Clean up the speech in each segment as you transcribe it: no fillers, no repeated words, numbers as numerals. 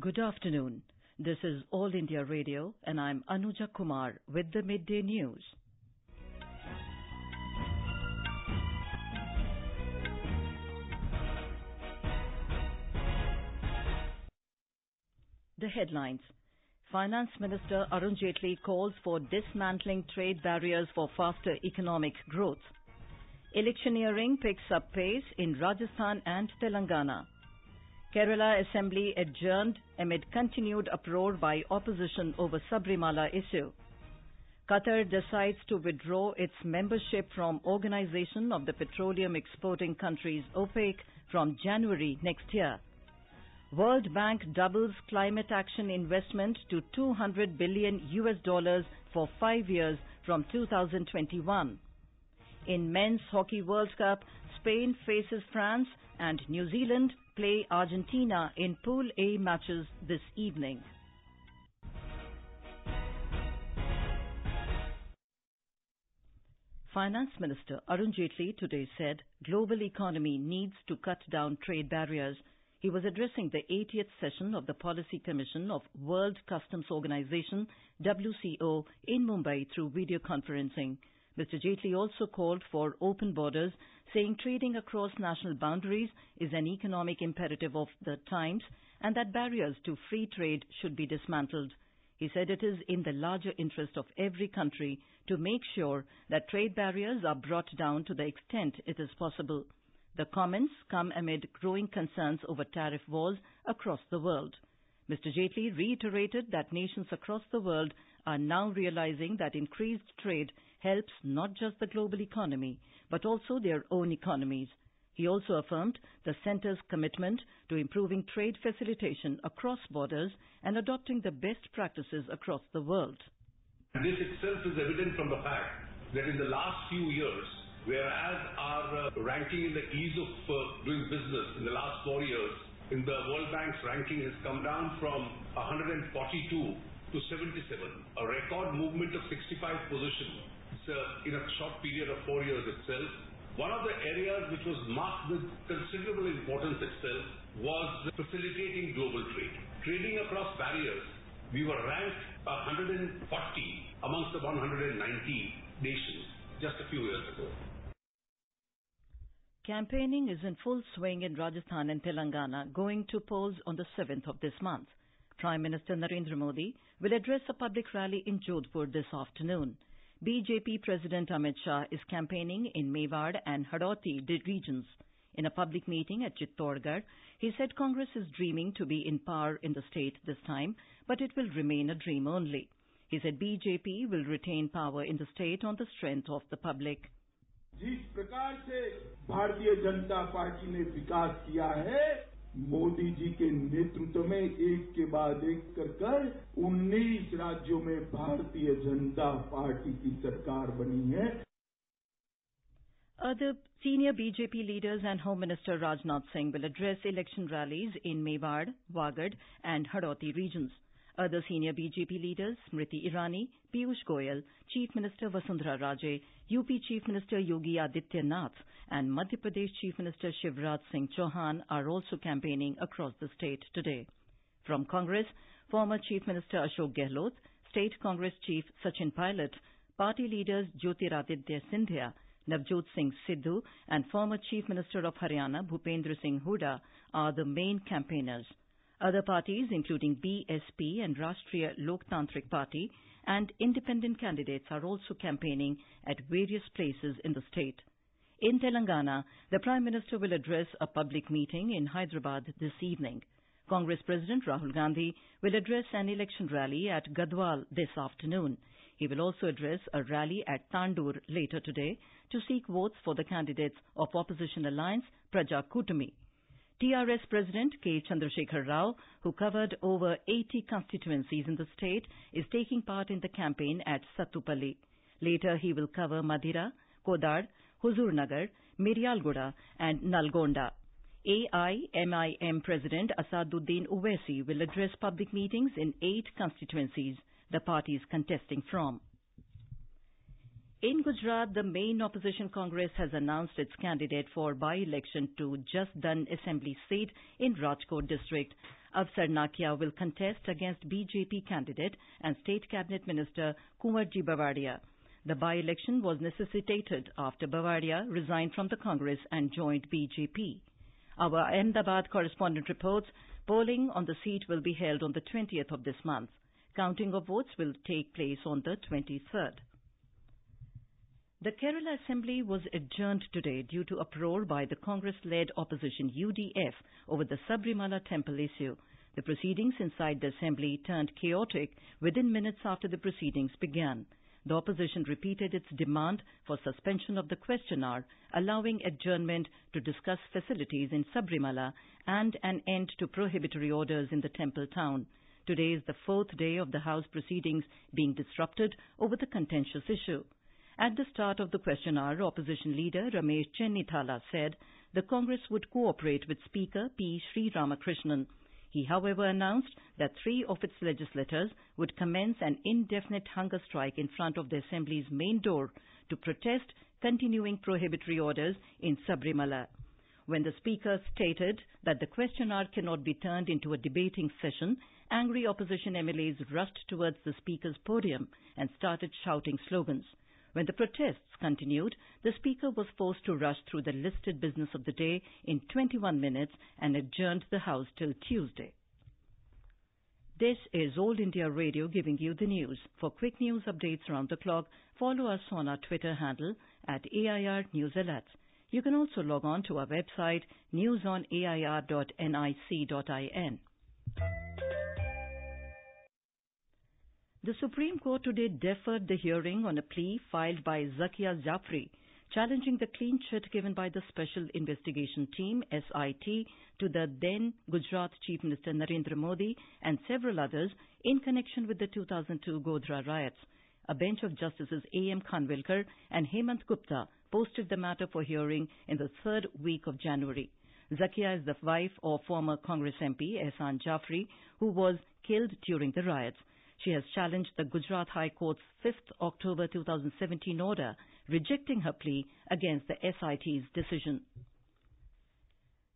Good afternoon. This is All India Radio and I'm Anuja Kumar with the Midday News. The headlines. Finance Minister Arun Jaitley calls for dismantling trade barriers for faster economic growth. Electioneering picks up pace in Rajasthan and Telangana. Kerala Assembly adjourned amid continued uproar by opposition over Sabarimala issue. Qatar decides to withdraw its membership from Organization of the Petroleum Exporting Countries OPEC from January next year. World Bank doubles climate action investment to $200 billion for 5 years from 2021. In Men's Hockey World Cup, Spain faces France and New Zealand play Argentina in Pool A matches this evening. Finance Minister Arun Jaitley today said global economy needs to cut down trade barriers. He was addressing the 80th session of the Policy Commission of World Customs Organization, WCO, in Mumbai through video conferencing. Mr. Jaitley also called for open borders, saying trading across national boundaries is an economic imperative of the times and that barriers to free trade should be dismantled. He said it is in the larger interest of every country to make sure that trade barriers are brought down to the extent it is possible. The comments come amid growing concerns over tariff wars across the world. Mr. Jaitley reiterated that nations across the world are now realizing that increased trade helps not just the global economy, but also their own economies. He also affirmed the Centre's commitment to improving trade facilitation across borders and adopting the best practices across the world. This itself is evident from the fact that in the last few years, whereas our ranking in the ease of doing business in the last 4 years, in the World Bank's ranking has come down from 142 to 77, a record movement of 65 positions in a short period of 4 years itself. One of the areas which was marked with considerable importance itself was facilitating global trade. Trading across barriers, we were ranked 140 amongst the 190 nations just a few years ago. Campaigning is in full swing in Rajasthan and Telangana, going to polls on the 7th of this month. Prime Minister Narendra Modi will address a public rally in Jodhpur this afternoon. BJP President Amit Shah is campaigning in Mewar and Hadoti regions. In a public meeting at Chittorgarh, he said Congress is dreaming to be in power in the state this time, but it will remain a dream only. He said BJP will retain power in the state on the strength of the public. जिस प्रकार से Bharatiya Janata party ने विकास किया है, मोदी जी के नेतृत्व में एक के बाद एक कर 19 राज्यों में भारतीय जनता पार्टी की सरकार बनी है. Other senior BJP leaders and Home Minister Rajnath Singh will address election rallies in Mewar, Wagad and Hadoti regions. Other senior BJP leaders, Smriti Irani, Piyush Goyal, Chief Minister Vasundhara Raje, UP Chief Minister Yogi Adityanath and Madhya Pradesh Chief Minister Shivraj Singh Chauhan are also campaigning across the state today. From Congress, former Chief Minister Ashok Gehlot, State Congress Chief Sachin Pilot, party leaders Jyotiraditya Scindia, Navjot Singh Sidhu and former Chief Minister of Haryana Bhupendra Singh Hooda are the main campaigners. Other parties, including BSP and Rashtriya Loktantrik Party, and independent candidates are also campaigning at various places in the state. In Telangana, the Prime Minister will address a public meeting in Hyderabad this evening. Congress President Rahul Gandhi will address an election rally at Gadwal this afternoon. He will also address a rally at Tandur later today to seek votes for the candidates of opposition alliance Praja Kutumi. TRS President K. Chandrasekhar Rao, who covered over 80 constituencies in the state, is taking part in the campaign at Sattupalli. Later, he will cover Madira, Kodad, Huzurnagar, Miryalguda and Nalgonda. AIMIM President Asaduddin Uwaisi will address public meetings in 8 constituencies the party is contesting from. In Gujarat, the main opposition Congress has announced its candidate for by-election to Jasdan Assembly seat in Rajkot district. Avsar Nakia will contest against BJP candidate and State Cabinet Minister Kunwarji Bavadia. The by-election was necessitated after Bavadia resigned from the Congress and joined BJP. Our Ahmedabad correspondent reports polling on the seat will be held on the 20th of this month. Counting of votes will take place on the 23rd. The Kerala Assembly was adjourned today due to uproar by the Congress-led opposition UDF over the Sabarimala temple issue. The proceedings inside the Assembly turned chaotic within minutes after the proceedings began. The opposition repeated its demand for suspension of the question hour, allowing adjournment to discuss facilities in Sabarimala and an end to prohibitory orders in the temple town. Today is the fourth day of the House proceedings being disrupted over the contentious issue. At the start of the question hour, opposition leader Ramesh Chennithala said the Congress would cooperate with Speaker P. Sri Ramakrishnan. He, however, announced that 3 of its legislators would commence an indefinite hunger strike in front of the Assembly's main door to protest continuing prohibitory orders in Sabarimala. When the Speaker stated that the question hour cannot be turned into a debating session, angry opposition MLAs rushed towards the Speaker's podium and started shouting slogans. When the protests continued, the Speaker was forced to rush through the listed business of the day in 21 minutes and adjourned the House till Tuesday. This is All India Radio giving you the news. For quick news updates around the clock, follow us on our Twitter handle at AIR News Alerts. You can also log on to our website newsonair.nic.in. The Supreme Court today deferred the hearing on a plea filed by Zakia Jafri, challenging the clean chit given by the Special Investigation Team, SIT, to the then Gujarat Chief Minister Narendra Modi and several others in connection with the 2002 Godhra riots. A bench of Justices A.M. Khanwilkar and Hemant Gupta posted the matter for hearing in the third week of January. Zakia is the wife of former Congress MP Ehsan Jafri, who was killed during the riots. She has challenged the Gujarat High Court's 5th October 2017 order, rejecting her plea against the SIT's decision.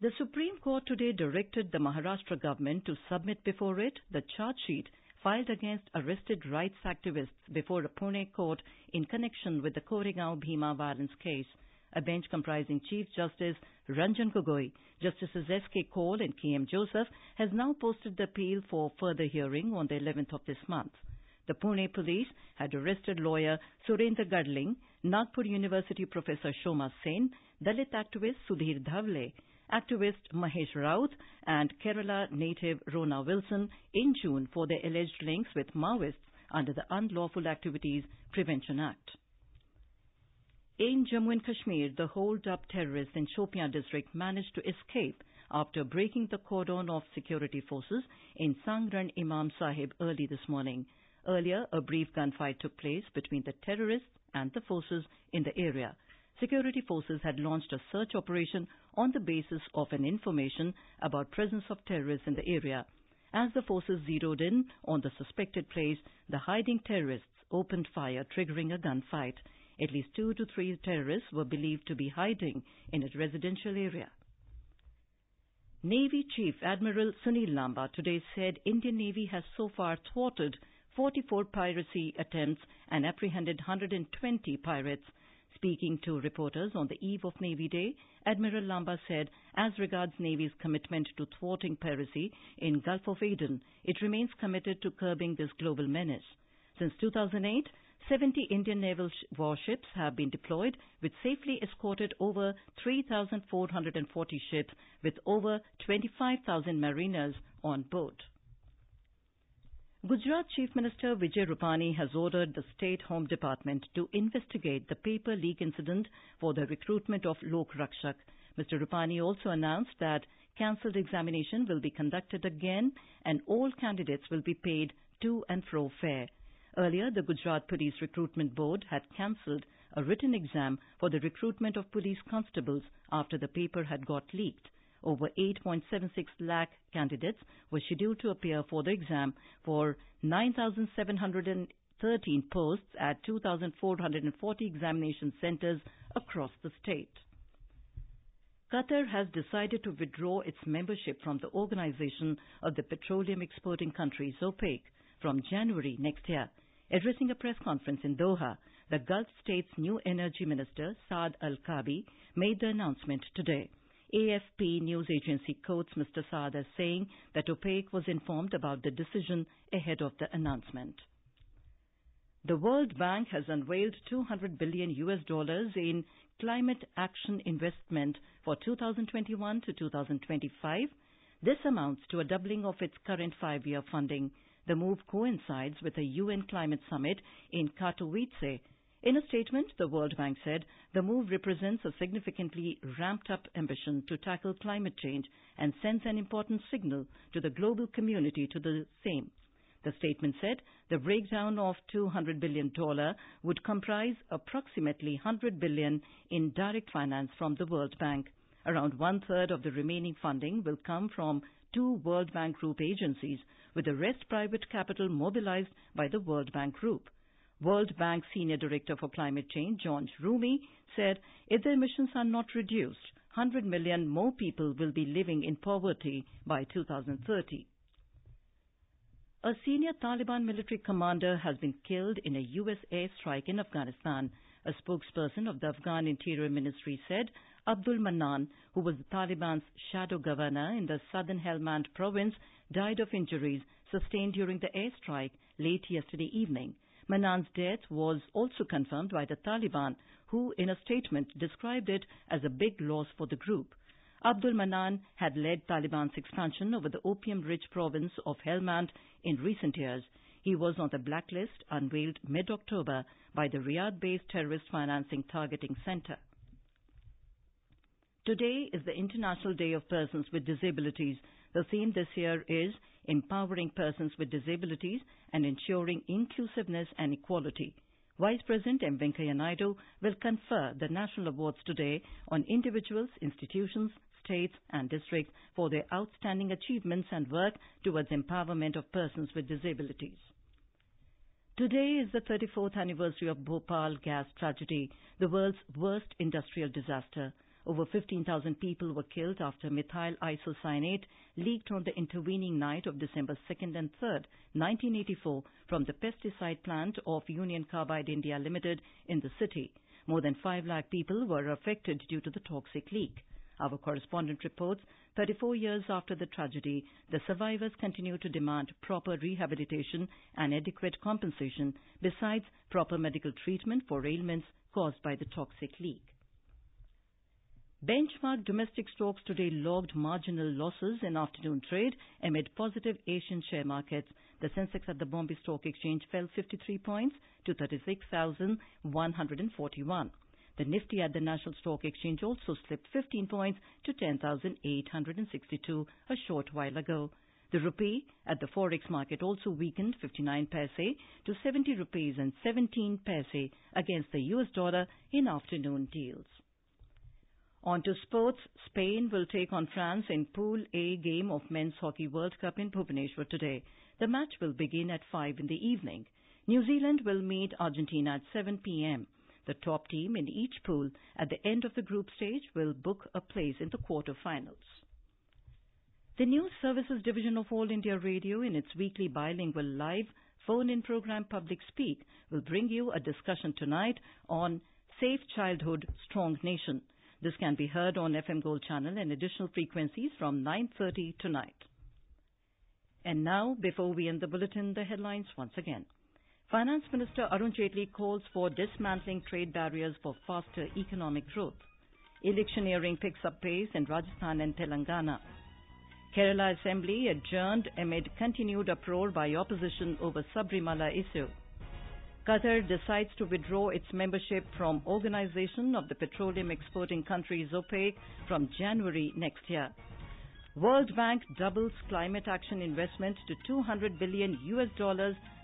The Supreme Court today directed the Maharashtra government to submit before it the charge sheet filed against arrested rights activists before a Pune court in connection with the Koregaon Bhima violence case. A bench comprising Chief Justice Ranjan Gogoi, Justices S.K. Kaul and K.M. Joseph has now posted the appeal for further hearing on the 11th of this month. The Pune police had arrested lawyer Surendra Gadling, Nagpur University professor Shoma Sen, Dalit activist Sudhir Dhavle, activist Mahesh Raut and Kerala native Rona Wilson in June for their alleged links with Maoists under the Unlawful Activities Prevention Act. In Jammu and Kashmir, the holed-up terrorists in Shopian district managed to escape after breaking the cordon of security forces in Sangran Imam Sahib early this morning. Earlier, a brief gunfight took place between the terrorists and the forces in the area. Security forces had launched a search operation on the basis of an information about presence of terrorists in the area. As the forces zeroed in on the suspected place, the hiding terrorists opened fire, triggering a gunfight. At least 2 to 3 terrorists were believed to be hiding in a residential area. Navy Chief Admiral Sunil Lamba today said Indian Navy has so far thwarted 44 piracy attempts and apprehended 120 pirates. Speaking to reporters on the eve of Navy Day, Admiral Lamba said, as regards Navy's commitment to thwarting piracy in Gulf of Aden, it remains committed to curbing this global menace. Since 2008, 70 Indian naval warships have been deployed, which safely escorted over 3,440 ships with over 25,000 mariners on board. Gujarat Chief Minister Vijay Rupani has ordered the State Home Department to investigate the paper leak incident for the recruitment of Lok Rakshak. Mr. Rupani also announced that cancelled examination will be conducted again and all candidates will be paid to and fro fare. Earlier, the Gujarat Police Recruitment Board had cancelled a written exam for the recruitment of police constables after the paper had got leaked. Over 8.76 lakh candidates were scheduled to appear for the exam for 9,713 posts at 2,440 examination centres across the state. Qatar has decided to withdraw its membership from the Organization of the Petroleum Exporting Countries, OPEC, from January next year. Addressing a press conference in Doha, the Gulf state's new energy minister, Saad Al-Kaabi, made the announcement today. AFP news agency quotes Mr. Saad as saying that OPEC was informed about the decision ahead of the announcement. The World Bank has unveiled $200 billion in climate action investment for 2021 to 2025. This amounts to a doubling of its current 5-year funding. The move coincides with a UN climate summit in Katowice. In a statement, the World Bank said the move represents a significantly ramped-up ambition to tackle climate change and sends an important signal to the global community to the same. The statement said the breakdown of $200 billion would comprise approximately $100 billion in direct finance from the World Bank. Around one-third of the remaining funding will come from 2 World Bank Group agencies, with the rest private capital mobilized by the World Bank Group. World Bank Senior Director for Climate Change, John Rumi, said if the emissions are not reduced, 100 million more people will be living in poverty by 2030. A senior Taliban military commander has been killed in a U.S. airstrike in Afghanistan. A spokesperson of the Afghan Interior Ministry said Abdul Manan, who was the Taliban's shadow governor in the southern Helmand province, died of injuries sustained during the airstrike late yesterday evening. Manan's death was also confirmed by the Taliban, who in a statement described it as a big loss for the group. Abdul Manan had led Taliban's expansion over the opium-rich province of Helmand in recent years. He was on the blacklist unveiled mid-October by the Riyadh-based Terrorist Financing Targeting Center. Today is the International Day of Persons with Disabilities. The theme this year is Empowering Persons with Disabilities and Ensuring Inclusiveness and Equality. Vice President M. Venkaiah Naidu will confer the national awards today on individuals, institutions, states and districts for their outstanding achievements and work towards empowerment of persons with disabilities. Today is the 34th anniversary of Bhopal gas tragedy, the world's worst industrial disaster. Over 15,000 people were killed after methyl isocyanate leaked on the intervening night of December 2nd and 3rd, 1984, from the pesticide plant of Union Carbide India Limited in the city. More than 5 lakh people were affected due to the toxic leak. Our correspondent reports 34 years after the tragedy, the survivors continue to demand proper rehabilitation and adequate compensation, besides proper medical treatment for ailments caused by the toxic leak. Benchmark domestic stocks today logged marginal losses in afternoon trade amid positive Asian share markets. The Sensex at the Bombay Stock Exchange fell 53 points to 36,141. The Nifty at the National Stock Exchange also slipped 15 points to 10,862 a short while ago. The rupee at the forex market also weakened 59 paise to 70 rupees and 17 paise against the US dollar in afternoon deals. On to sports. Spain will take on France in Pool A game of Men's Hockey World Cup in Bhubaneswar today. The match will begin at 5 in the evening. New Zealand will meet Argentina at 7 p.m. The top team in each pool at the end of the group stage will book a place in the quarter-finals. The News Services Division of All India Radio, in its weekly bilingual live phone-in program Public Speak, will bring you a discussion tonight on Safe Childhood, Strong Nation. This can be heard on FM Gold channel and additional frequencies from 9:30 tonight. And now, before we end the bulletin, the headlines once again. Finance Minister Arun Jaitley calls for dismantling trade barriers for faster economic growth. Electioneering picks up pace in Rajasthan and Telangana. Kerala Assembly adjourned amid continued uproar by opposition over Sabarimala issue. Qatar decides to withdraw its membership from Organization of the Petroleum Exporting Countries, OPEC, from January next year. World Bank doubles climate action investment to $200 billion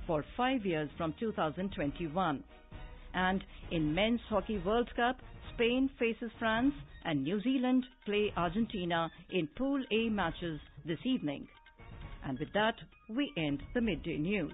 for 5 years from 2021. And in Men's Hockey World Cup, Spain faces France and New Zealand play Argentina in Pool A matches this evening. And with that, we end the Midday News.